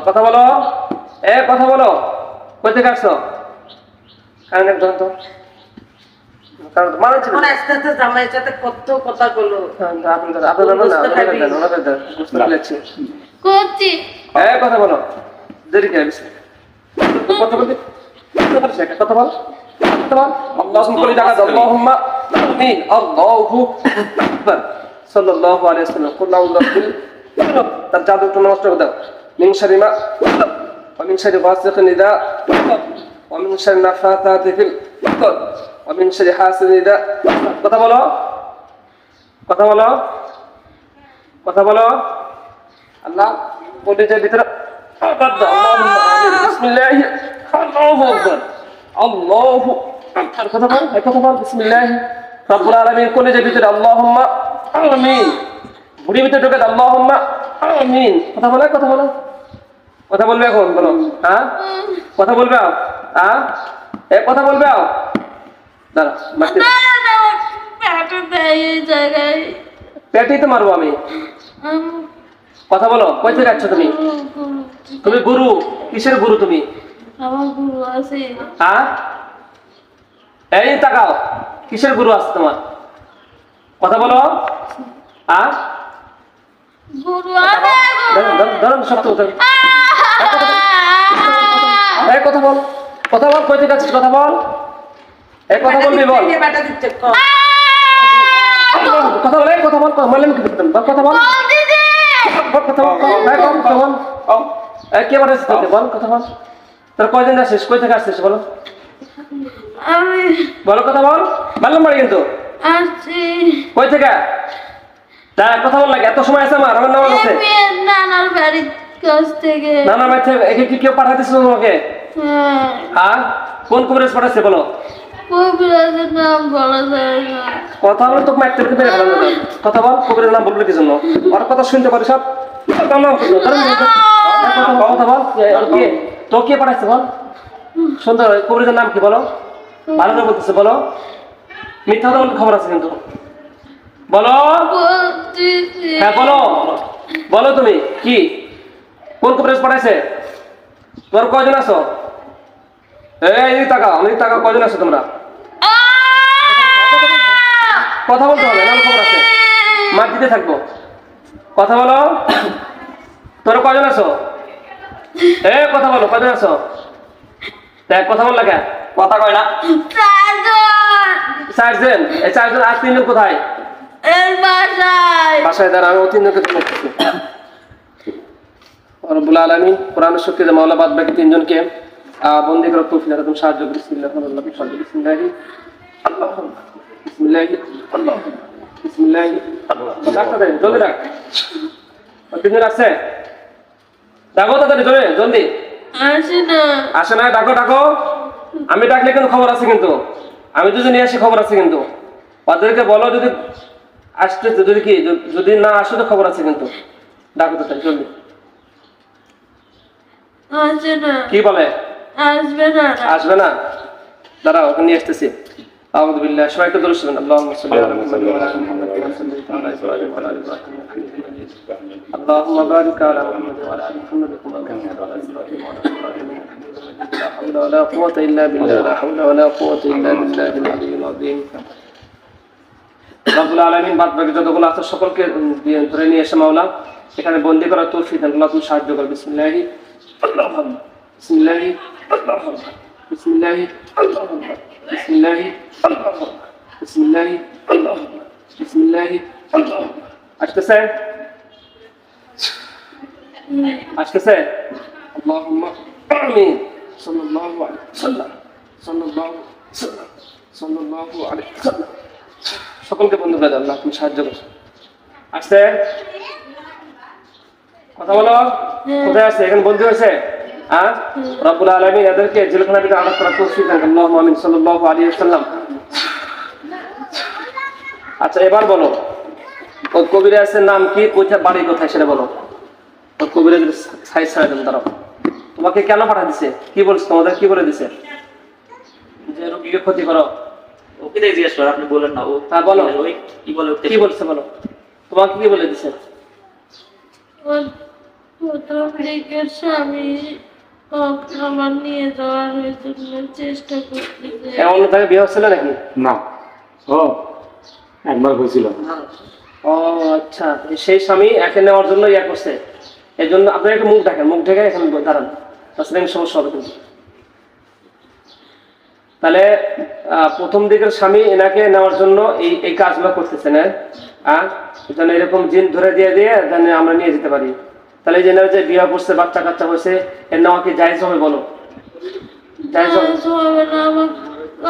কথা বলো, কথা বলো, কই থেকে আসছো? কারণ একজন তো মানে ছিল আস্তে আস্তে জামাইয়ের সাথে কত কথা বলো। আপনাদের করছি কথা বলো, দেরি কে আসছে? কথা বলতে কথা বল, কথা বল। আল্লাহুম্মা কুল্লি জায়গা আল্লাহুম্মা আমিন আল্লাহু আকবার সাল্লাল্লাহু আলাইহি ওয়াসাল্লাম কুল আউযু বিল তার জাদু তো নষ্ট করে দাও। মিন শাররি মা ওয়া মিন শাররি গাসিকিন ইযা ওয়া মিন শাররি নাফাতাতি ফিল উকদ ওয়া মিন শাররি হাসিদিন ইযা। কথা বলো, কথা বলো, কথা বলো। আল্লাহ বলে যে ভিতরে আল্লাহুম্মা আমিন বিসমিল্লাহ আল্লাহু আকবার আল্লাহু আকবার। কথা বল, কথা বল। বিসমিল্লাহ রাব্বুল আলামিন কোনে যে ভিতরে আল্লাহুম্মা আমিন, বুড়ি ভিতরে ঢোকে আল্লাহুম্মা আমিন। কথা বলো, কথা বলো, কথা বলবে এখন বলো। হ্যাঁ কথা বলবে, হ্যাঁ কথা বলবে। দাঁড়া পেটেই তো মারবো আমি। কথা বলো, কই থেকে যাচ্ছ তুমি? তুমি গুরু, কিসের গুরু তুমি? আমার গুরু আছে। হ্যাঁ এই তাকাও, কিসের গুরু আছে তোমার? কথা বলো। হ্যাঁ গুরু আছে। ধরুন সত্য কথা বল, কথা বল, কই থেকে যাচ্ছিস? কথা বল, কথা বলবি বল। বেটা দিচ্ছে কথা বল, কথা বল, মারলেন কি করতেন? কথা বল, কথা বল, কথা বল। কে পাঠাচ্ছিস তোকে? বল, কথা বল। তোর কয়দিন আসছিস? কই থেকে আসছিস বলো, আমি বলো, কথা বল। মারলাম বাড়ি কিন্তু আসছি কই থেকে? কথা বল লাগে, এত সময় আছে আমার নামাজ আছে। নানার বাড়ির কাছ থেকে। নানা ভাই থেকে একে কি কেউ পাঠাতেছিল তোমাকে? হ্যাঁ, হ্যাঁ কোন কবিরাজ পাঠাচ্ছে বলো? কবিরাজের নাম বলা যায় না। কথা বল, তো মাইক থেকে বের হলাম না। কথা বল, কবিরাজ নাম বলবে কি জন্য? ওর কথা শুনতে পারি সব। কথা বল, কে তো কে পাঠাচ্ছে বল? সুন্দর, কবিরাজের নাম কি বলো? ভালো করে বলতেছে বলো, মিথ্যা কথা বলতে খবর আছে কিন্তু বলো। বলতেছি। হ্যাঁ বলো, বলো তুমি কি কোন কবিরাজ পাঠাইছে? তোমার কয়জন আছো? এই টাকা, অনেক টাকা, কয়জন আছো তোমরা? কথা বলতে হবে, নাম খবর আছে, মার দিতে থাকবো। কথা বলো, তোর কয়জন আছো? কথা বলো, কয়জন আছো? দেখ কথা বল লাগে, কথা কয় না। চারজন, এই চারজন। আর তিনজন কোথায়? বাসায় দাঁড়া, আমি তিনজনকে দেখতেছি। রব্বুল আলামিন কোরআনের শক্তিতে মাওলা বাদ বাকি তিনজনকে বন্দী করার তৌফিক দান করুন, সাহায্য করুন। বিসমিল্লাহির আল্লাহ বিসমিল্লাহি ডাক্তার দেন, জলদি ডাক। তিনজন আসছে, ডাকো তাড়াতাড়ি, জোরে জলদি। আসে না, ডাকো ডাকো। আমি ডাকলে কিন্তু খবর আছে, কিন্তু আমি যদি নিয়ে আসি খবর আছে কিন্তু। ওদেরকে বলো যদি আসতে, যদি কি যদি না আসে তো খবর আছে কিন্তু। ডাকো তাড়াতাড়ি জলদি। কি বলে? আসবে না। আসবে না, দাঁড়াও ওকে নিয়ে আসতেছি। আউযু বিল্লাহ, সবাই একটু দরুদ পড়বেন। আল্লাহুম্মা সাল্লি আলা মুহাম্মাদ ওয়া আলা আলি মুহাম্মাদ কামা সাল্লাইতা আলা ইব্রাহিম ওয়া আলা আলি ইব্রাহিম ইন্নাকা হামিদুম মাজিদ। আল্লাহুম্মা বারিক আলা মুহাম্মাদ ওয়া আলা আলি মুহাম্মাদ কামা বারাকতা আলা ইব্রাহিম ওয়া আলা আলি ইব্রাহিম ইন্নাকা হামিদুম মাজিদ। লা হাওলা ওয়া লা কুওয়াতা ইল্লা বিল্লাহ, লা হাওলা ওয়া লা কুওয়াতা ইল্লা বিল্লাহিল আলিয়্যিল আযীম। রব্বুল আলামিন বাদ বাকি যতগুলো আছে সকলকে ধরে নিয়ে এসে মাওলা এখানে বন্দী করার তৌফিক দান। আল্লাহ তুমি সাহায্য করো। বিসমিল্লাহি আল্লাহু আকবার, বিসমিল্লাহি আল্লাহু আকবার, বিসমিল্লাহি আল্লাহু আকবার, বিসমিল্লাহি আল্লাহু আকবার, বিসমিল্লাহি আল্লাহু আকবার, বিসমিল্লাহি আল্লাহু আকবার। আসতেছে, আসতেছে। আল্লাহুম্মা আমিন। সাল্লাল্লাহু আলাইহি ওয়াসাল্লাম, সাল্লাল্লাহু সাল্লাম, সাল্লাল্লাহু আলাইহি ওয়াসাল্লাম। সকলকে বন্ধু করে দাও, আল্লাহ তুমি সাহায্য করো। আসছে, কথা বলো, কোথায় আছে? এখানে বন্ধু হয়েছে। হ্যাঁ রব্বুল আলামিন এদেরকে জেলখানা থেকে আটক করার তৌফিক দান করুন। আল্লাহুম্মা আমিন। সাল্লাল্লাহু আলাইহি ওয়াসাল্লাম। আচ্ছা এবার বলো, ওই কবিরাজের নাম কি, কোথায় বাড়ি, কোথায় সেটা বলো। ওই কবিরাজের সাইজ ছাড়া দেন, দাঁড়াও। তোমাকে কেন পাঠা দিছে? কি বলছে তোমাদের? কি বলে দিছে? যে রোগীকে ক্ষতি করো। ওকে দিয়ে জিজ্ঞেস কর, আপনি বলেন না। ও হ্যাঁ বলো, ওই কি বলে? কি বলছে বলো, তোমাকে কি বলে দিছে? প্রথম দিকের স্বামী আমার নিয়ে যাওয়ার জন্য চেষ্টা করতেছে। অন্য জায়গায় বিয়ে হচ্ছিল নাকি? না, ও একবার হয়েছিল। ও আচ্ছা, সেই স্বামী একে নেওয়ার জন্য ইয়া করছে। এই জন্য আপনার একটু মুখ দেখেন, মুখ ঢেকে এখন দাঁড়ান, তাছাড়া সমস্যা হবে কিন্তু। তাহলে প্রথম দিকের স্বামী এনাকে নেওয়ার জন্য এই কাজগুলো করতেছে না, যেন এরকম জিন ধরে দিয়ে যেন আমরা নিয়ে যেতে পারি। তাহলে এই যে এনারা যে বিয়ে করছে, বাচ্চা কাচ্চা হয়েছে, এর নেওয়া কি জায়েজ হবে? বলো, জায়েজ হবে? হবে না,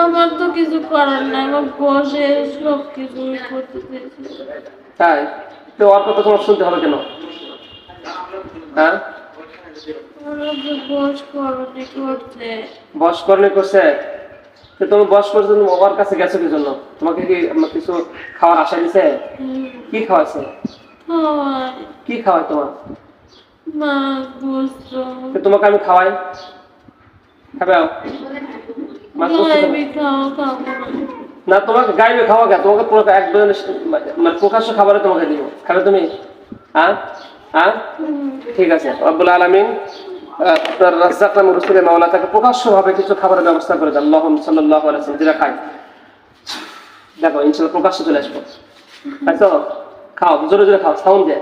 আমার তো কিছু করার নাই, আমার বসে সব কিছু করতেছে। তাই তো ওর কথা তোমার শুনতে হবে কেন? হ্যাঁ, বস করণে করছে। বস করণে করছে, তো তুমি বস করছো, তুমি ওর কাছে গেছো কি জন্য? তোমাকে কি কিছু খাওয়ার আশা দিছে? কি খাওয়াইছে? কি খাওয়ায় তোমার? তো তোমাকে আমি খাওয়াই, খাবে? মাছ গোস্ত খাবে? না, তোমাকে গাইবে খাওয়া গে, তোমাকে পুরো একদম মানে প্রকাশ্য খাবারে তোমাকে দিব, খাবে তুমি? হ্যাঁ হ্যাঁ, ঠিক আছে। রব্বুল আলামিন আপনার রাজ্জাক নামে রাসূলের মাওলা তাকে প্রকাশ্যভাবে কিছু খাবারের ব্যবস্থা করে দেন, আল্লাহুম্মা সাল্লাল্লাহু আলাইহি ওয়াসাল্লাম, যেটা খায়। দেখো ইনশাআল্লাহ প্রকাশ্য চলে আসবো। আচ্ছা, খাও, জোরে জোরে খাও, সাউন্ড দিয়ে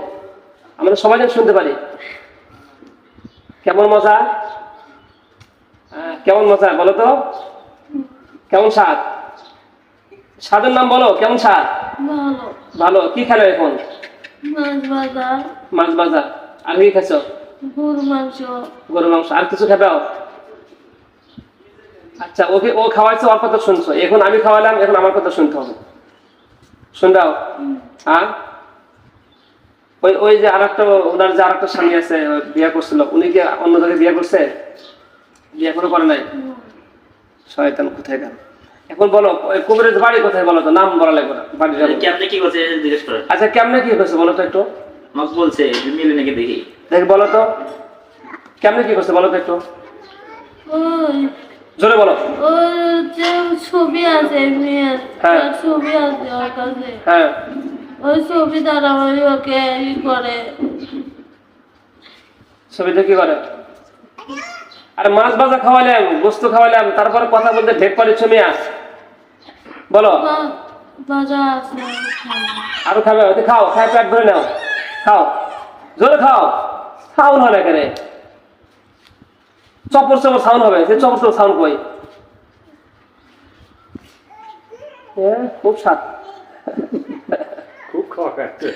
আমরা সবাই যেন শুনতে পারি। কেমন মজা? কেমন মজা বলো তো? কেমন স্বাদ? স্বাদের নাম বলো, কেমন স্বাদ? ভালো। ভালো। কি খেলো এখন? মাছ ভাজা। মাছ ভাজা। আর কি খাইছো? গরুর মাংস। গরুর মাংস। আর কিছু খাবে? আচ্ছা, ওকে ও খাওয়াইছে, ওর কথা শুনছো, এখন আমি খাওয়ালাম, এখন আমার কথা শুনতে হবে, শুনবাও? হ্যাঁ, ওই যে আরেকটা, ওনার যে আরেকটা স্বামী আছে বিয়ে করছিল, উনি কি অন্য জায়গায় বিয়ে করছে? বিয়ে এখনো করে নাই? শয়তান কোথায় গেল? এখন বলো, কবিরের বাড়ি কোথায় বলো তো, নাম বলা লাগবে না, বাড়ি যাবো। কেমনে কি করছে জিজ্ঞেস করেন। আচ্ছা, কেমনে কি করছে বলো তো একটু? আমাকে বলছে মিলে নাকি দেখি। দেখ বলো তো, কেমনে কি করছে বলো তো একটু, ওই জোরে বলো। ওর যে ছবি আছে মেয়ের, হ্যাঁ। তার ছবি আছে ওর কাছে। হ্যাঁ, ওই ছবি দ্বারা ওই ওকে করে। ছবিতে কি করে? আরে মাছ ভাজা খাওয়ালাম, গোস্ত খাওয়ালাম, তারপরে কথা বলতে ঢেক পারিচ্ছ মিয়া, বলো। ভাজা আছে। আরো খাবে? খাও, খাই পেট ভরে নাও, খাও, জোরে খাও, সাউন্ড হয় না কেন? চপর চপর সাউন্ড হবে, সে চপর চপর সাউন্ড কই? খুব স্বাদ। খুব খাওয়া খাচ্ছে।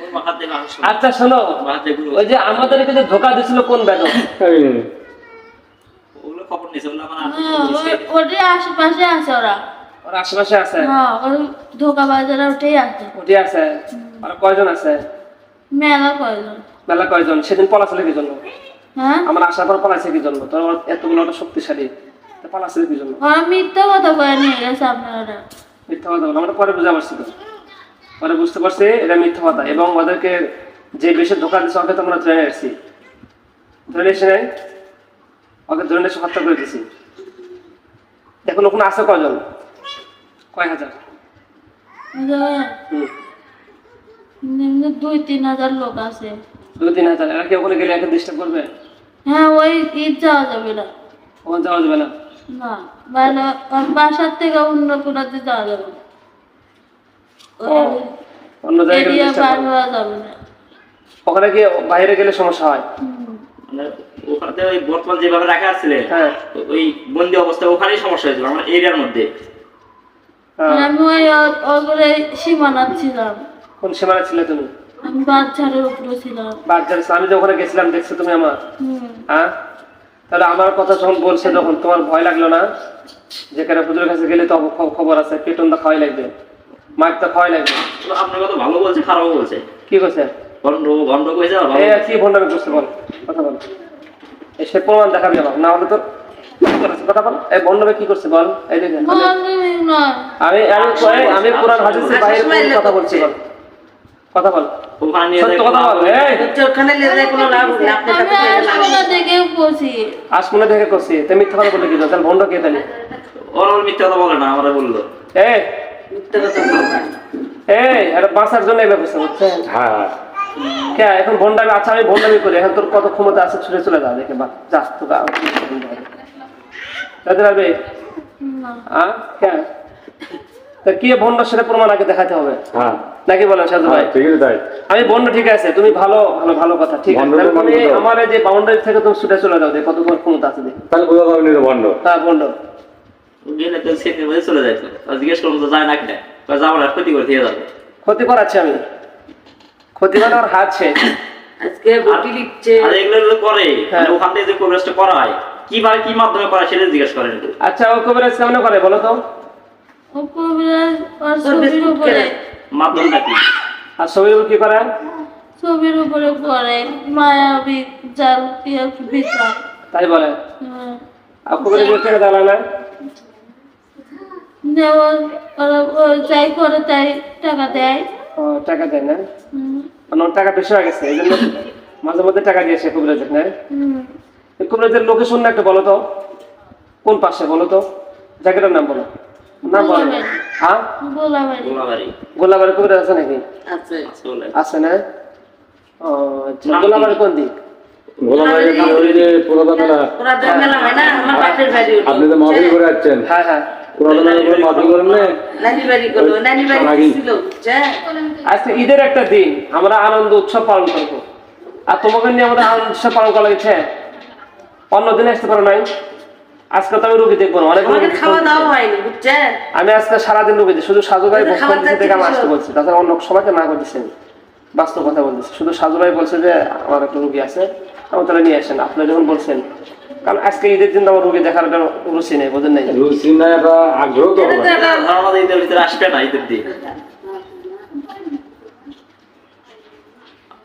ওর মাথাতে মাংস। আচ্ছা শোনো, মাথাতে গুরু। ওই যে আমাদেরকে যে ধোকা দিছিল কোন বেদম? ওগুলো খবর নিছে, ওগুলো আমার ওটাই আশেপাশে আছে ওরা। ওর আশেপাশে আছে? হ্যাঁ, ওই ধোকা বাজারে ওটাই আছে। ওটি আছে। আর কয়জন আছে? মেলা কয়জন। মেলা কয়জন? সেদিন পলাছিল কি জন্য? হ্যাঁ, আমার আসার পর পালাইছে কি জন্য? তোর এতগুলো একটা শক্তিশালী, পালাছিল কি জন্য? ওরা মিথ্যা কথা বলে নিয়ে গেছে আপনারা। মিথ্যা কথা বলো, আমরা পরে বুঝতে পারছি তো, পরে বুঝতে পারছি এটা মিথ্যা কথা। এবং ওদেরকে যে বেশি ধোকা দিচ্ছে ওকে তো আমরা ধরে নিয়ে এসেছি, ধরে এসে নেই, ওকে ধরে এসে হত্যা করে দিছি। এখন ওখানে আছে কয়জন? কয় হাজার? হুম, 2-3 হাজার লোক আছে। 2-3 হাজার। এরা কি ওখানে গেলে একে ডিস্টার্ব করবে? হ্যাঁ, ওই ঈদ যাওয়া যাবে না। ওখানে যাওয়া যাবে না? না, মানে ওর বাসার থেকে অন্য কোথাতে যাওয়া যাবে না। অন্য জায়গায় গেলে এরিয়া disturb পার করবে। হওয়া যাবে না। ওখানে গিয়ে বাইরে গেলে সমস্যা হয়। মানে ওখানে ওই বর্তমান যেভাবে রাখা আছে, হ্যাঁ, ওই বন্দি অবস্থা ওখানেই সমস্যা হয়েছিল আমার এরিয়ার মধ্যে। হ্যাঁ। আমি ওই ওগুলো সীমানা ছিলাম। কোন সীমানা ছিলে তুমি? আমি বাচ্চাদের উপরে ছিলাম। বাচ্চার, আমি যে ওখানে গেছিলাম দেখছো তুমি আমার? হ্যাঁ, তাহলে আমার কথা যখন বলছে, যখন তোমার ভয় লাগলো না? যেখানে হুজুরের কাছে গেলে তো খবর আছে, পেটন তো খাওয়াই লাগবে, মাছ তো খাওয়াই লাগবে। তো আপনার কথা ভালো বলছে, খারাপও বলছে। কি করছে? গন্ড গন্ড কইছে আর ভালো। কি ভণ্ডামি করছে বল, কথা বল। সে প্রমাণ দেখাবি আমার, না হলে তোর কথা বল। এই ভণ্ডামি কি করছে বল? এই দেখে আমি কোরআন হাদিসের বাইরে কথা বলছি, বল, কথা বল, ওখানে নিয়ে সত্য কথা বল। এই ওখানে নিয়ে যায় কোনো লাভ নেই, আপনার আমি কাছে লাভ নেই। আশপাশা থেকে বসি। আসমনে দেখে করছি, তুমি মিথ্যা কথা বলে কি তাহলে ভণ্ড কে তাহলে? ওরা মিথ্যা কথা বলে না, আমরা বললো। এই মিথ্যে কথা বলবেন। এই, এটা বাঁচার জন্য এগুলো করছে, বুঝছেন? হ্যাঁ, কে এখন ভন্ডামি? আচ্ছা আমি ভন্ডামি করি, এখন তোর কত ক্ষমতা আছে, ছুটে চলে যা দেখে বা যাস তো যেতে পারবে? না কে তা কি ভন্ড সেটা প্রমাণ আগে দেখাতে হবে হ্যাঁ নাকি বলেন সাজু ভাই? ঠিক আছে তাই। আমি বন্ড ঠিক আছে, তুমি ভালো ভালো ভালো কথা ঠিক আছে, ভণ্ডটা তাহলে তুমি মানতে হবে। আমার এই যে বাউন্ডারি থেকে তুমি ছুটে চলে যাও, দেখো কত তোমার ক্ষমতা আছে দেখি। তাহলে বোঝা যাবে না বন্ধ। হ্যাঁ বন্ড গেলে তো সেফের মধ্যে চলে যাইতো, আর জিজ্ঞেস করবো তো যায় না কেন, যাবো না, ক্ষতি করে দিয়ে যাবে। ক্ষতি করাচ্ছি আমি, ক্ষতি মানে আমার হাত শেষ। আজকে বটি লিখছে। আর এগুলো করে হ্যাঁ। মানে ওখান থেকে যে কবিরাজটা করা হয় কিভাবে কি মাধ্যমে করা সেটা জিজ্ঞেস করেন একটু। আচ্ছা ও কবিরাজ কেমন করে বলো তো? ও কবিরাজ আর তোর ছবির বিস্কুট উপরে খেলে। মাধ্যমটা কি? আর ছবির উপর কি করে? ছবির উপরে করে মায়াবী জাল দিয়ে বিচার। তাই বলে। হ্যাঁ। আর কবিরাজ থেকে দাঁড়ায় না? যেমন ওরা ও যাই করে তাই টাকা দেয়। ও টাকা দেয় না? হুম, মানে ওর টাকা বেশি হয়ে গেছে, এই জন্য মাঝে মধ্যে টাকা দিয়েছে কবিরাজের না? হুম। এই কবিরাজের লোকেশন না একটু বলো তো, কোন পাশে বলো তো, জায়গাটার নাম বলো, নাম বলো। গোলাবাড়ি। হ্যাঁ গোলাবাড়ি। গোলাবাড়ি গোলাবাড়ি কবিরাজ আছে নাকি? আছে। আছে বলে। আছে না? ও আচ্ছা, নাম কি? গোলাবাড়ি কোন দিক? গোলাম ভাইয়ের নাম ওই যে পুরাতনরা, ওরা তো মেলা হয় না, আমার বাপের বাড়ি ওটা। আপনি তো মাহফিল করে যাচ্ছেন, হ্যাঁ হ্যাঁ। পুরাতনের উপরে মাহফিল করেন না? নানি বাড়ি করলো, নানি বাড়ি সোনাগি। ছিল, বুঝছে? আজকে ঈদের একটা দিন, আমরা আনন্দ উৎসব পালন করবো, আর তোমাকে নিয়ে আমাদের আনন্দ উৎসব পালন করা লাগছে। অন্য দিনে আসতে পারো নাই? আজকে তো আমি রুগী দেখবো না, অনেক আমাদের রুগী খাওয়া দেখবো। দাওয়া হয়নি, বুঝছে? আমি আজকে সারাদিন রুগী দিই, শুধু সাজু ভাই আমাদের খাবার বক্তব্য থেকে আমি দাবার আসতে কিছু- বলছি, তাছাড়া অন্য সবাইকে না করতেছি আমি। বাস্তব কথা বলতেছি, শুধু সাজু ভাই বলছে যে আমার একটা রুগী আছে, আমি তাহলে নিয়ে আসেন। আপনি যখন বলছেন, কারণ আজকে ঈদের দিন তো আমার রুগী দেখার একটা রুচি নেই, বোঝেন নাই? রুচি না, এটা আগ্রহ তো এটা হবে। তো একটা- আমাদের ঈদের ভিতরে আসবে না ঈদের দিন।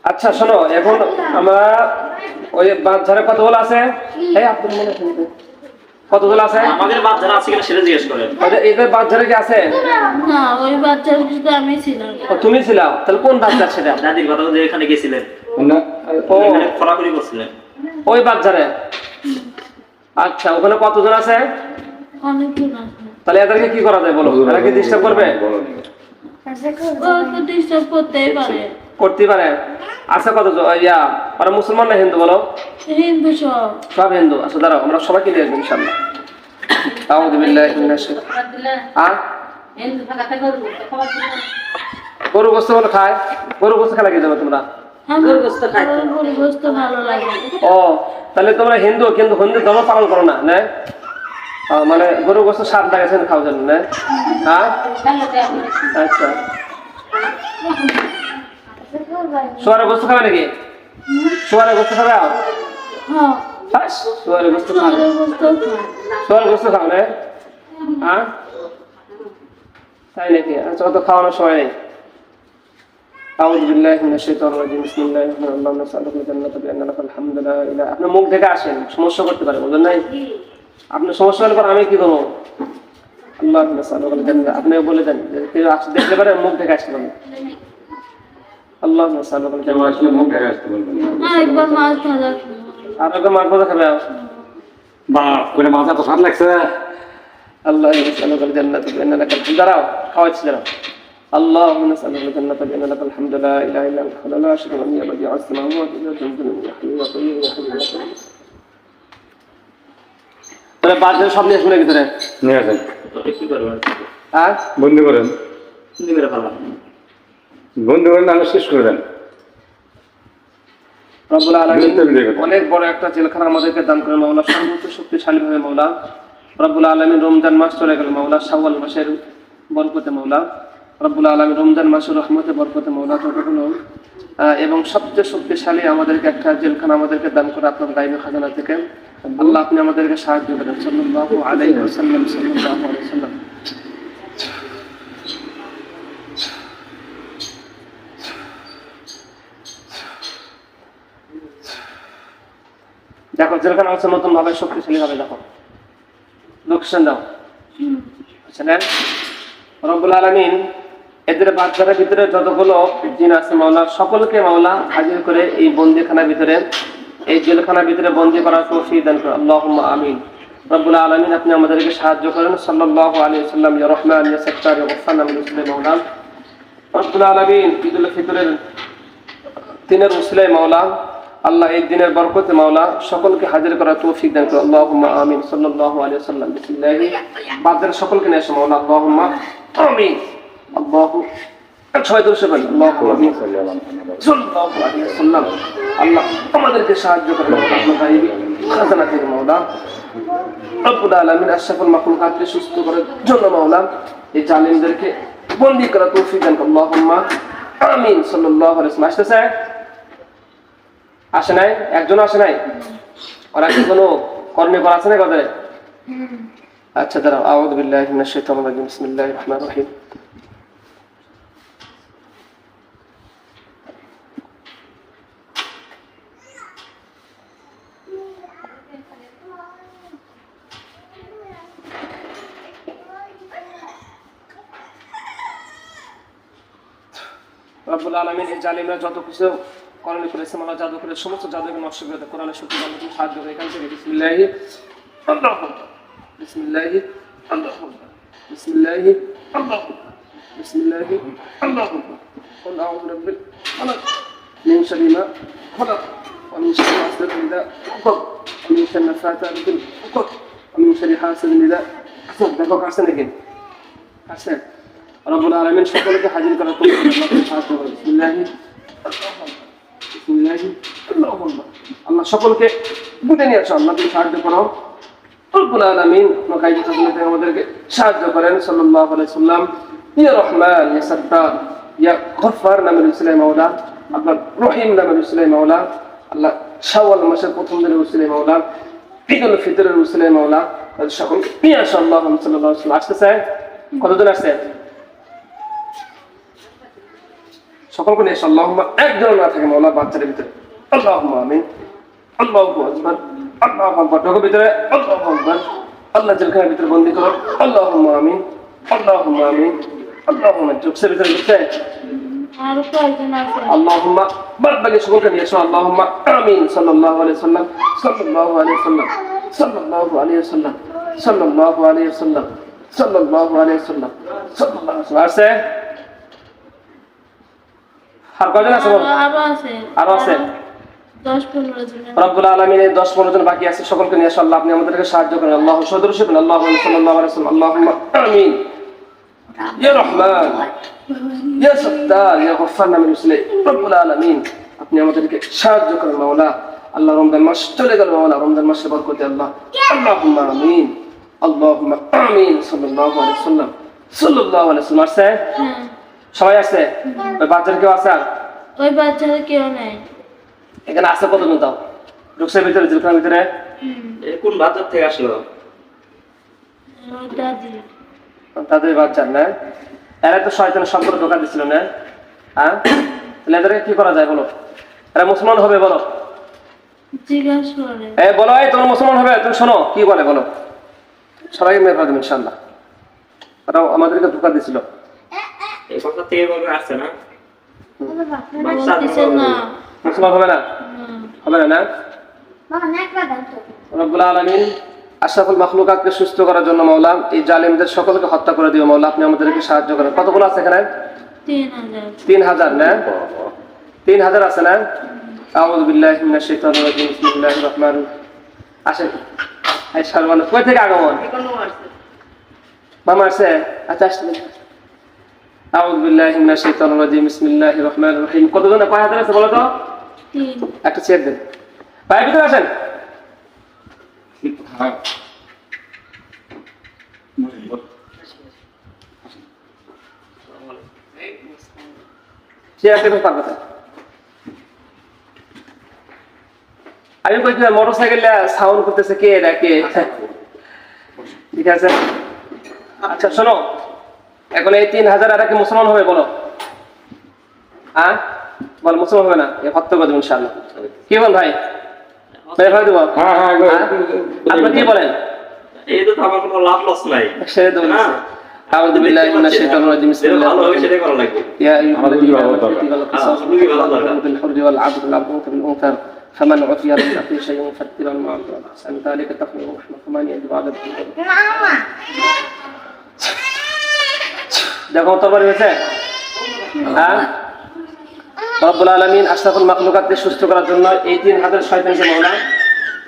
আচ্ছা শোনো, এখন আমরা ওই বাজারে কতগুলো আছে? এই আপনার মনে আছে কতগুলো আছে? আমাদের বাদ যারা আছে কিনা সেটা জিজ্ঞেস করেন। এদের বাজারে কি আছে? না ওই বাচ্চার সাথে আমি ছিলাম। ও, তুমি ছিলাম, তাহলে কোন বাচ্চা সেটা? দাদির কথা যে এখানে গেছিলেন, না, ও এখানে খোলাখুলি করছিলেন। ওই বাজারে। আচ্ছা ওখানে কতজন আছে? অনেকজন আছে। তাহলে এদেরকে কি করা যায় বলো? এরা কি ডিস্টার্ব করবে? ও তো ডিস্টার্ব করতেই পারে। করতে পারে। আছে কতজন? ইয়া ওরা মুসলমান না হিন্দু বলো? হিন্দু সব। সব হিন্দু। আচ্ছা দাঁড়াও, আমরা সবাইকে নিয়ে আসবো ইনশাল্লাহ। আউযু বিল্লাহি মিনাশ শাইতানির। গরু গোস্ত বলে খায়? গরু গোস্ত খেলা কি যাবে তোমরা? গরুর গোশত খাইতো। আমার গরু গোশত ভালো লাগে। ও তাহলে তোমরা হিন্দু, কিন্তু হিন্দু ধর্ম পালন করো না, না? মানে গরু গোস্ত স্বাদ লাগাইছেন খাওয়ার জন্য, না? হ্যাঁ আচ্ছা। শুয়ারের গোস্ত খাবে নাকি? শুয়ারের গোস্ত খাবে? হ্যাঁ হ্যাঁ, শুয়ারের গোস্ত খাবে। গরু গোশত খায়। শুয়ারের গোস্ত খাও না? হ্যাঁ তাই নাকি? আচ্ছা অত খাওয়ানোর সময় নেই। আউযু বিল্লাহি মিনাশ শাইতানির রাজিম। বিসমিল্লাহির রহমানির রহিম। আল্লাহুম্মা সাল্লি আলা জান্নাতি বি আন্না লাকাল হামদু লা ইলাহা। আপনি মুখ থেকে আসেন, সমস্যা করতে পারে, বুঝলেন নাই? আপনি সমস্যা হলে পর আমি কি করবো? আল্লাহুম্মা সাল্লি আলা জান্নাতি, আপনি বলে দেন যে কেউ দেখলে পারে মুখ থেকে আসতে পারে। আল্লাহুম্মা সাল্লি আলা কেউ জান্নাতি। আসলে মুখ দেখা আসতে বলবেন। আর একবার মাছ ভাজা খাবো। আর ওকে মার কথা খাবে? বাপ করে মাথা তো স্বাদ লাগছে। আল্লাহুম্মা সাল্লি আলা জান্নাতি বি আন্না লাকাল হামদু। দাঁড়াও, খাওয়াচ্ছি দাঁড়াও। اللهم صل على الجنة بأن لك الحمد لا إله إلا أنت وحدك لا شريك له بديع السماوات والأرض يا حي يا قيوم يا حي يا قيوم। তাহলে বাজারে সব নিয়ে আসবো নাকি তোরে? নিয়ে আসেন, কি করবেন? আর বন্দি করেন, হিন্দি করে ফেলাম। বন্দি করেন, নাহলে শেষ করে দেন। রব্বুল আলামিন বিরক্ত বিরক্ত। অনেক বড় একটা জেলখানা আমাদেরকে দান করে মাওলা, সর্বোচ্চ শক্তিশালী ভাবে মাওলা। রব্বুল আলামিন রমজান মাস চলে গেল মাওলা, শাওয়াল মাসের বরকতে মাওলা। রব্বুল আলামিন রমজান মাসের রহমতে বরকতে মাওলা যতগুলো এবং সবচেয়ে শক্তিশালী আমাদেরকে একটা জেলখানা আমাদেরকে দান করে আপনার গায়বী খাজানা থেকে। আল্লাহ আপনি আমাদেরকে সাহায্য করেন। সাল্লাল্লাহু আলাইহি ওয়াসাল্লাম, সাল্লাল্লাহু আলাইহি ওয়াসাল্লাম। দেখো জেলখানা হচ্ছে নতুন ভাবে শক্তিশালী ভাবে, দেখো লোকেশন দাও। আচ্ছা নেন। রব্বুল আলামিন এদের বাচ্চাদের ভিতরে যতগুলো জিন আছে মাওলা, সকলকে মাওলা হাজির করে এই বন্দিখানার ভিতরে, এই জেলখানার ভিতরে বন্দি করার তৌফিক দান করুন। আল্লাহুম্মা আমিন। রব্বুল আলামিন আপনি আমাদেরকে সাহায্য করেন। সাল্লাল্লাহু আলাইহি ওয়াসাল্লাম। ইয়া রাহমান ইয়া সাত্তার ইয়া গফফার নাম মুসলিম মাওলা। রব্বুল আলামিন ঈদুল ফিতরের দিনের উসিলায় মাওলা আল্লাহ এই দিনের বরকতে মাওলা সকলকে হাজির করার তৌফিক দান করো আল্লাহুম্মা আমিন সাল্লাল্লাহু আলাইহি ওয়াসাল্লাম বিসমিল্লাহ বাজার সকলকে নিয়ে আসো মাওলা আল্লাহুম্মা আমিন আল্লাহু সবাই দর্শক বলেন আল্লাহুম্মা আমিন সাল্লাল্লাহু আলাইহি ওয়াসাল্লাম আল্লাহ আমাদেরকে সাহায্য করেন আপনার গায়বী খাজানা থেকে মাওলা রব্বুল আলামিন আশরাফুল মাখলুকাতকে সুস্থ করার জন্য মাওলা এই জালিমদেরকে বন্দী করার তৌফিক দান করো আল্লাহুম্মা আমিন সাল্লাল্লাহু আলাইহি ওয়াসাল্লাম আসতেছে আসে নাই একজন আসে নাই ওরা কি কোনো কর্মী করা আছে না কথা আচ্ছা দাঁড়াও আউযু বিল্লাহি মিনাশ শাইতানির রাজিম বিসমিল্লাহির রহমানির রহিম রব্বুল আলামিন এই জালিমরা যত কিছু করণী করেছে মালা জাদু করে সমস্ত জাদুকে নষ্ট করে দেয় কোরআনের শক্তি আল্লাহ তুমি সাহায্য করে এখান থেকে বিসমিল্লাহি আল্লাহু আকবার বিসমিল্লাহি আল্লাহু আকবার বিসমিল্লাহি আল্লাহু আকবার বিসমিল্লাহি আল্লাহু আকবার কুল আউযু বিরাব্বিল ফালাক মিন শাররি মা খালাক ওয়া মিন শাররি হাসিদিন ইযা ওয়াকাব ওয়া মিন শাররি নাফাসাতি ফিল উকাদ ওয়া মিন শাররি হাসিদিন ইযা হাসাদ দেখো কাছে নাকি আছে রব্বুল আলামিন সকলকে হাজির করার তৌফিক সাহায্য করে বিসমিল্লাহি বিসমিল্লাহি আল্লাহু আকবার আল্লাহ সকলকে বুঝে নিয়ে আসো আল্লাহ তুমি সাহায্য করো রব্বুল আলামিন আপনার গায়বী খাজানা থেকে আমাদেরকে সাহায্য করেন সাল্লাল্লাহু আলাইহি সাল্লাম ইয়া রহমান ইয়া সাত্তার ইয়া গফফার নামের উসিলায় মাওলা আপনার রহিম নামের উসিলায় মাওলা আল্লাহ শাওয়াল মাসের প্রথম দিনের উসিলায় মাওলা ঈদুল ফিতরের উসিলায় মাওলা সকলকে নিয়ে আসো আল্লাহ সাল্লাল্লাহু আলাইহি সাল্লাম আসতেছে কতজন আসছে সকলকে নিয়ে আল্লাহুম্মা একজন না থাকে মাওলা বাচ্চাদের ভিতরে আল্লাহুম্মা আমিন আল্লাহু আকবার আল্লাহু আকবার ঢোকার ভিতরে আল্লাহু আকবার আল্লাহ জেলখানার ভিতরে বন্দী করো আল্লাহুম্মা আমিন আল্লাহুম্মা আমিন আল্লাহুম্মা চোখের ভিতরে ঢুকছে আর কয়জন আছে আল্লাহুম্মা বারবারে সকলকে নিয়ে আসো আল্লাহুম্মা আমিন সাল্লাল্লাহু আলাইহি সাল্লাম সাল্লাল্লাহু আলাইহি সাল্লাম সাল্লাল্লাহু আলাইহি সাল্লাম সাল্লাল্লাহু আলাইহি সাল্লাম সাল্লাল্লাহু আলাইহি সাল্লাম সাল্লাল্লাহু আলাইহি সাল্লাম আছে আর কয়জন আছে বলো আরো আছে 10-15 জন রব্বুল আলামিন 10-15 জন বাকি আছে সকলকে নিয়ে আসো আল্লাহ আপনি আমাদেরকে সাহায্য করেন আল্লাহু সদরুশিব আল্লাহু সাল্লাল্লাহু আলাইহি ওয়াসাল্লাম আল্লাহুম্মা আমিন ইয়া রহমান ইয়া সাত্তার ইয়া গফফার নামের উসিলায় রব্বুল আলামিন আপনি আমাদেরকে সাহায্য করেন মাওলা আল্লাহ রমজান মাস চলে গেল মাওলা রমজান মাসের বরকতে আল্লাহ আল্লাহুম্মা আমিন আল্লাহুম্মা আমিন সাল্লাল্লাহু আলাইহি ওয়াসাল্লাম সাল্লাল্লাহু আলাইহি ওয়াসাল্লাম আছে সবাই আছে ওই বাচ্চার কেউ আছে ওই বাচ্চারা কেউ নাই এখানে আছে কতজন তাও ঢুকছে ভিতরে জেলখানার ভিতরে কোন বাজার থেকে আসলো ওই দাদি তাদের বাচ্চা না এরা তো শয়তানের সম্পর্ক ধোকা দিছিল না হ্যাঁ তাহলে এদেরকে কি করা যায় বলো এরা মুসলমান হবে বলো জিজ্ঞাসা করে বলো এই তোমরা মুসলমান হবে তুমি শোনো কি বলে বলো সবাইকে মেরে ফেলবে ইনশাআল্লাহ ওরা আমাদেরকে ধোকা দিছিল এই কথা থেকে বলে আসছে না বলতেছে না মুসলমান হবে না হবে না রব্বুল আলামিন আশরাফুল মাখলুকাতকে সুস্থ করার জন্য মাওলা এই জালিমদের সকলকে হত্যা করে দিও মাওলা আপনি আমাদেরকে সাহায্য করেন কতগুলো আছে এখানে 3000 না 3000 আছে না আউযু বিল্লাহি মিনাশ শাইতানির রাজিম বিসমিল্লাহির রহমানির রহিম আসেন এই সালমান কই থেকে আগমন মামা আছে আচ্ছা আসেন আউযু বিল্লাহি মিনাশ শাইতানির রাজিম বিসমিল্লাহির রহমানির রহিম কতজন কয় হাজার আছে বলো তো 3 একটা চেক দেন ভাই ভিতরে আসেন আমি কই মোটর সাইকেল সাউন্ড করতেছে কে এটা কে ঠিক আছে আচ্ছা শোনো এখন এই 3000 আর কি মুসলমান হবে বলো হ্যাঁ বল মুসলমান হবে না এ হত্যা করে দেব ইনশাআল্লাহ কি বল ভাই মেরে ফেলে দেব হ্যাঁ হ্যাঁ আপনি কি বলেন এই তো আমার কোনো লাভ লস নাই সেটা তো না আউযু বিল্লাহি মিনাশ শাইতানির রাজিম বিসমিল্লাহির ভালো হবে সেটাই করা লাগবে يا أيها الذين آمنوا بالحر والعبد والأنثى بالأنثى فمن عفي من أخيه شيء فاتباع معروف أحسن ذلك تقوى ورحمة فمن يجب على দেখো তো পারি হয়েছে হ্যাঁ রব্বুল আলামিন আশরাফুল মাখলুকাতকে সুস্থ করার জন্য এই 3 হাজার শয়তানকে মাওলা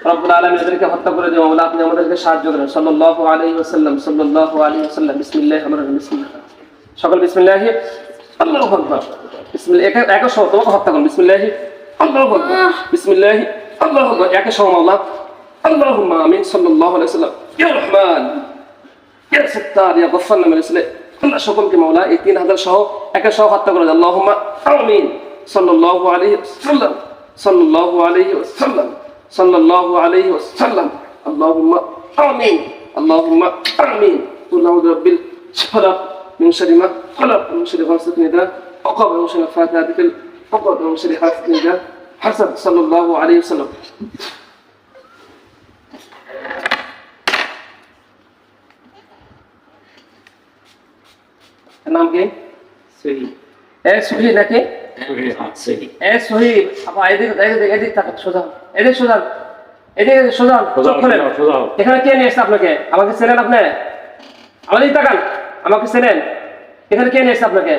রব্বুল আলামিন এদেরকে হত্যা করে দিও মাওলা, আপনি আমাদেরকে সাহায্য করেন। সাল্লাল্লাহু আলাইহি ওয়াসাল্লাম, সাল্লাল্লাহু আলাইহি ওয়াসাল্লাম। বিসমিল্লাহির রহমানির রহিম। বিসমিল্লাহ, সকল বিসমিল্লাহি আল্লাহু আকবার। বিসমিল্লাহ, এক সহ তোমাকে হত্যা করুন। বিসমিল্লাহি আল্লাহু আকবার, বিসমিল্লাহি আল্লাহু আকবার, এক সহ মাওলা। আল্লাহুম্মা আমিন। সাল্লাল্লাহু আলাইহি ওয়াসাল্লাম। ইয়া রহমান ইয়া সত্তার ইয়া গফফার নামে রাসূলে আল্লাহ সকলকে মাওলা এই 3000 সহ এক সহ হত্যা করে দাও। আল্লাহুম্মা আমিন। সাল্লাল্লাহু আলাইহি ওয়াসাল্লাম, সাল্লাল্লাহু আলাইহি ওয়াসাল্লাম, সাল্লাল্লাহু আলাইহি ওয়াসাল্লাম। আল্লাহুম্মা আমিন, আল্লাহুম্মা আমিন। কুল আউযু বিরাব্বিল ফালাক মিন শাররি মা খালাক, মিন শাররি গাসিকিন ইযা ওয়াকাব, মিন শাররি ফাতিহাতিল ওয়াকাব, মিন শাররি হাসিদিন ইযা হাসাদ। সাল্লাল্লাহু আলাইহি ওয়াসাল্লাম। নাম কি? সহি এ সুহি নাকি? সহি এ সুহি। আপা এদিকে এদিকে তাকান, সোজা হন। এদিকে সোজা হন। এদিকে সোজা হন। চোখ খোলেন। এখানে কে নিয়ে এসেছে আপনাকে? আমাকে চেনেন আপনি? আমার দিকে তাকান। আমাকে চেনেন? এখানে কে নিয়ে এসেছে আপনাকে?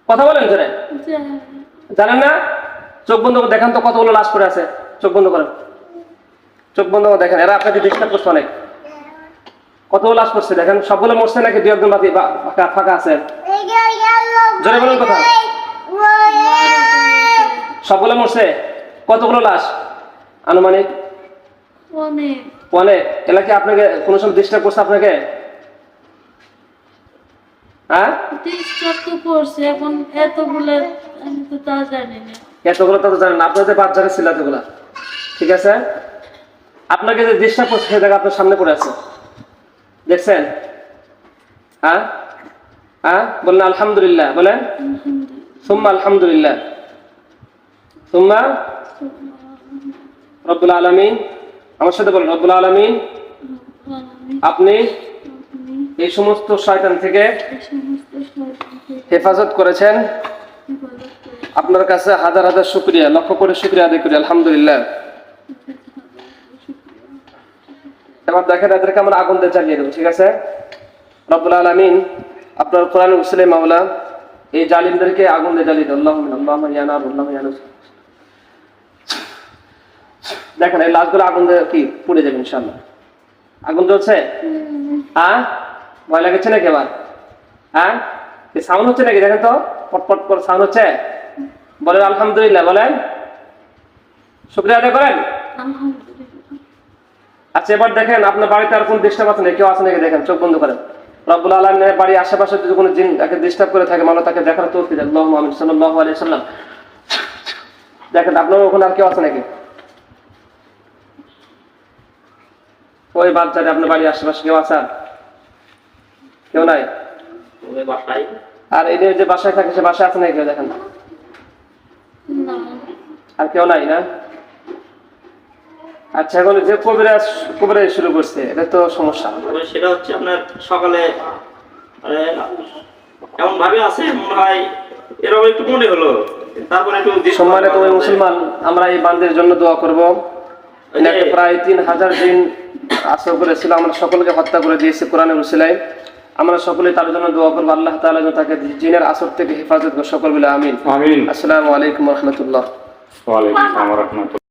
কথা বলেন ধরে। জানেন না? চোখ বন্ধ করে দেখান তো কতগুলো লাশ পড়ে আছে। চোখ বন্ধ করেন, চোখ বন্ধ করে দেখেন। এরা আপনাকে ডিস্টার্ব করছে অনেক। কতগুলো লাশ পড়ছে দেখেন। সবগুলো মরছে নাকি 2-1 বাকি ফাঁকা আছে? জোরে বলেন কথা। সবগুলো মরছে? কতগুলো লাশ আনুমানিক? অনেক। এলা কি আপনাকে কোনো সময় ডিস্টার্ব করছে আপনাকে? হ্যাঁ, ডিস্টার্ব তো করছে, এখন এতগুলো আমি তো তা জানি না। এতগুলো তো জানেন না। আপনাদের বাচ্চারা ছিল এতগুলা, ঠিক আছে? আপনাকে যে ডিস্টার্ব করছে সে জায়গা আপনার সামনে পড়ে আছে, দেখছেন? হ্যাঁ হ্যাঁ, বলেন আলহামদুলিল্লাহ। বলেন সুম্মা আলহামদুলিল্লাহ, সুম্মা রব্বুল আলামিন। আমার সাথে বলেন রব্বুল আলামিন আপনি এই সমস্ত শয়তান থেকে হেফাজত করেছেন। আপনার কাছে হাজার হাজার শুকরিয়া, লক্ষ করে শুকরিয়া আদায় করি। আলহামদুলিল্লাহ। এবার দেখেন এদেরকে আমরা আগুন দিয়ে জ্বালিয়ে দেবো, ঠিক আছে? রব্বুল আলামিন আপনার কোরআন উসলে মাওলা এই জালিমদেরকে আগুন দিয়ে জ্বালিয়ে দেন। আল্লাহুম্মা ইয়া নার, আল্লাহুম্মা ইয়া নার। দেখেন এই লাশগুলো আগুন দিয়ে কি পুড়ে যাবে ইনশাআল্লাহ। আগুন জ্বলছে? হ্যাঁ, ভয় লাগছে নাকি এবার? হ্যাঁ, কি সাউন্ড হচ্ছে নাকি? দেখেন তো, পটপট করে সাউন্ড হচ্ছে। বলেন আলহামদুলিল্লাহ। বলেন শুকরিয়া আদায় করেন। আচ্ছা, এবার দেখেন আপনার বাড়িতে আর কোন ডিস্টার্ব আছে নাকি? কেউ আছে নাকি? দেখেন, চোখ বন্ধ করেন। রব্বুল আলামিনের বাড়ির আশেপাশে যদি কোনো জিন তাকে ডিস্টার্ব করে থাকে, মানে তাকে দেখার তৌফিক দেন। আল্লাহুম্মা আমিন। সাল্লাল্লাহু আলাইহি ওয়াসাল্লাম। দেখেন আপনার ওখানে আর কেউ আছে নাকি? ওই বাচ্চাটা আপনার বাড়ির আশেপাশে কেউ আছে? আর কেউ নাই? ওই বাসায় আর এই যে বাসায় থাকে সে বাসায় আছে নাকি? কেউ দেখেন। না, আর কেউ নাই না? আচ্ছা, এখন যে কবিরাজ শুরু করছে এটা তো সমস্যা। তবে সেটা হচ্ছে আপনার সকালে এমন ভাবে আছে মনে হয় এরকম একটু মনে হলো, তারপরে একটু সম্মানিত ওই মুসলমান, আমরা এই বান্দের জন্য দোয়া করবো। এনাকে প্রায় 3000 দিন আসর করেছিল, আমরা সকলকে হত্যা করে দিয়েছি কোরআনের উসিলায়। আমরা সকলে তার জন্য দোয়া করবো, আল্লাহ তাআলা যেন তাকে জিনের আসর থেকে হেফাজত করে। সকল বলে আমিন। আমিন। আসসালামু আলাইকুম ওয়া রাহমাতুল্লাহ। ওয়া আলাইকুম আসসালাম ওয়া রাহমাতুল্লাহ।